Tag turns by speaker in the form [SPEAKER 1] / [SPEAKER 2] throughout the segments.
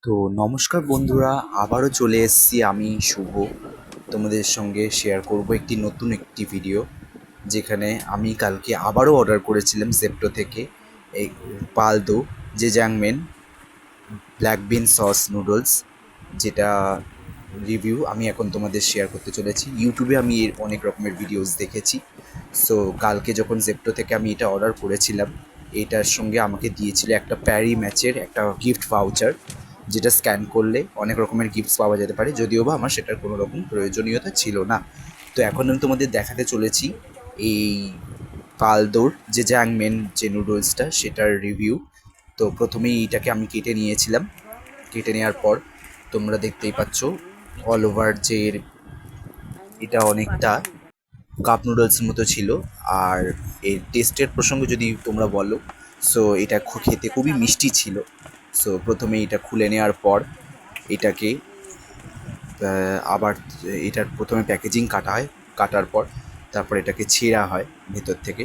[SPEAKER 1] তো নমস্কার বন্ধুরা, আবারও চলে এসেছি আমি শুভ। তোমাদের সঙ্গে শেয়ার করব একটি ভিডিও, যেখানে আমি কালকে আবারও অর্ডার করেছিলাম জেপ্টো থেকে এই পালদো জেজাংমেন ব্ল্যাক বিন সস নুডলস, যেটা রিভিউ আমি এখন তোমাদের শেয়ার করতে চলেছি। ইউটিউবে আমি এর অনেক রকমের ভিডিওস দেখেছি। সো কালকে যখন জেপ্টো থেকে আমি এটা অর্ডার করেছিলাম, এটার সঙ্গে আমাকে দিয়েছিল একটা প্যারি ম্যাচের একটা গিফট ভাউচার, যেটা স্ক্যান করলে অনেক রকমের গিফটস পাওয়া যেতে পারে, যদিও বা আমার সেটার কোনো রকম প্রয়োজনীয়তা ছিল না। তো এখন আমি তোমাদের দেখাতে চলেছি এই পালদোর যে জ্যাংমেন যে নুডলসটা সেটার রিভিউ। তো প্রথমেই এইটাকে আমি কেটে নিয়েছিলাম। কেটে নেওয়ার পর তোমরা দেখতেই পাচ্ছ অল ওভার যে এটা অনেকটা কাপ নুডলসের মতো ছিল। আর এর টেস্টের প্রসঙ্গে যদি তোমরা বলো, সো এটা খেতে খুবই মিষ্টি ছিল। সো প্রথমে এটা খুলে নেওয়ার পর এটাকে আবার এটার প্রথমে প্যাকেজিং কাটা হয়। কাটার পর তারপর এটাকে ছেঁড়া হয় ভেতর থেকে।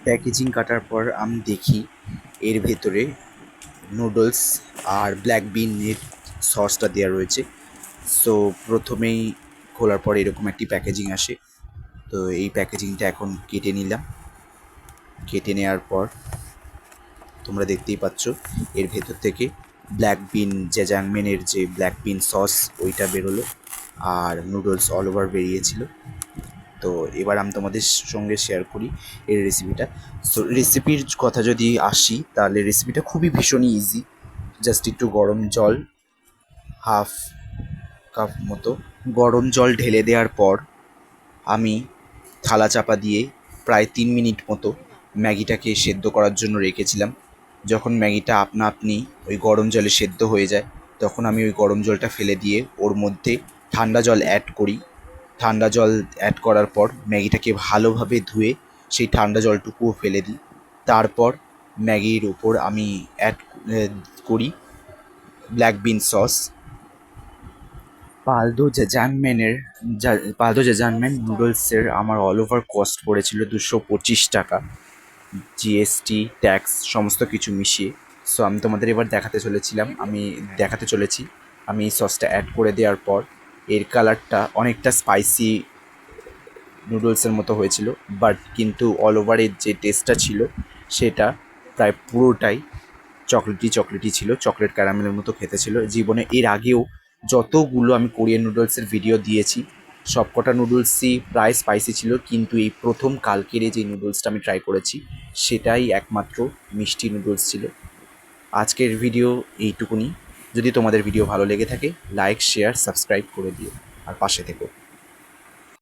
[SPEAKER 1] প্যাকেজিং কাটার পর আমি দেখি এর ভেতরে নুডলস আর ব্ল্যাক বিনের সসটা দেওয়া রয়েছে। সো প্রথমেই খোলার পর এরকম একটি প্যাকেজিং আসে। তো এই প্যাকেজিংটা এখন কেটে নিলাম। কেটে নেওয়ার পর তোমরা দেখতেই পাচ্ছ এর ভেতর থেকে ব্ল্যাক বিন জ্যাজাংমেনের যে ব্ল্যাক বিন সস ওইটা বেরোলো, আর নুডলস অল ওভার বেরিয়েছিল। তো এবার আমি তোমাদের সঙ্গে শেয়ার করি এর রেসিপিটা। সো রেসিপির কথা যদি আসি, তাহলে রেসিপিটা খুবই ভীষণই ইজি। জাস্ট একটু গরম জল, হাফ কাপ মতো গরম জল ঢেলে দেওয়ার পর আমি থালা চাপা দিয়ে প্রায় 3 মিনিট মতো ম্যাগিটাকে সেদ্ধ করার জন্য রেখেছিলাম। যখন ম্যাগিটা আপনা আপনি ওই গরম জলে সেদ্ধ হয়ে যায়, তখন আমি ওই গরম জলটা ফেলে দিয়ে ওর মধ্যে ঠান্ডা জল অ্যাড করি। ঠান্ডা জল অ্যাড করার পর ম্যাগিটাকে ভালোভাবে ধুয়ে সেই ঠান্ডা জলটুকুও ফেলে দিই। তারপর ম্যাগির উপর আমি অ্যাড করি ব্ল্যাক বিন সস। পালদো জেজানম্যান নুডলসের আমার অল ওভার কস্ট পড়েছিল 225 টাকা, জিএসটি ট্যাক্স সমস্ত কিছু মিশিয়ে। সো আমি তোমাদের এবার দেখাতে চলেছি আমি এই সসটা অ্যাড করে দেওয়ার পর এর কালারটা অনেকটা স্পাইসি নুডলসের মতো হয়েছিল, বাট কিন্তু অল ওভারের যে টেস্টটা ছিল সেটা প্রায় পুরোটাই চকলেটি ছিল, চকলেট ক্যারামেলের মতো খেতে ছিল। জীবনে এর আগেও যতগুলো আমি কোরিয়ান নুডলসের ভিডিও দিয়েছি, সবকটা নুডলসই প্রায় স্পাইসি ছিল, কিন্তু এই প্রথম কালকের এই যে নুডলসটা আমি ট্রাই করেছি, সেটাই একমাত্র মিষ্টি নুডলস ছিল। আজকের ভিডিও এইটুকুনি। যদি তোমাদের ভিডিও ভালো লেগে থাকে, লাইক শেয়ার সাবস্ক্রাইব করে দিও আর পাশে থেকো।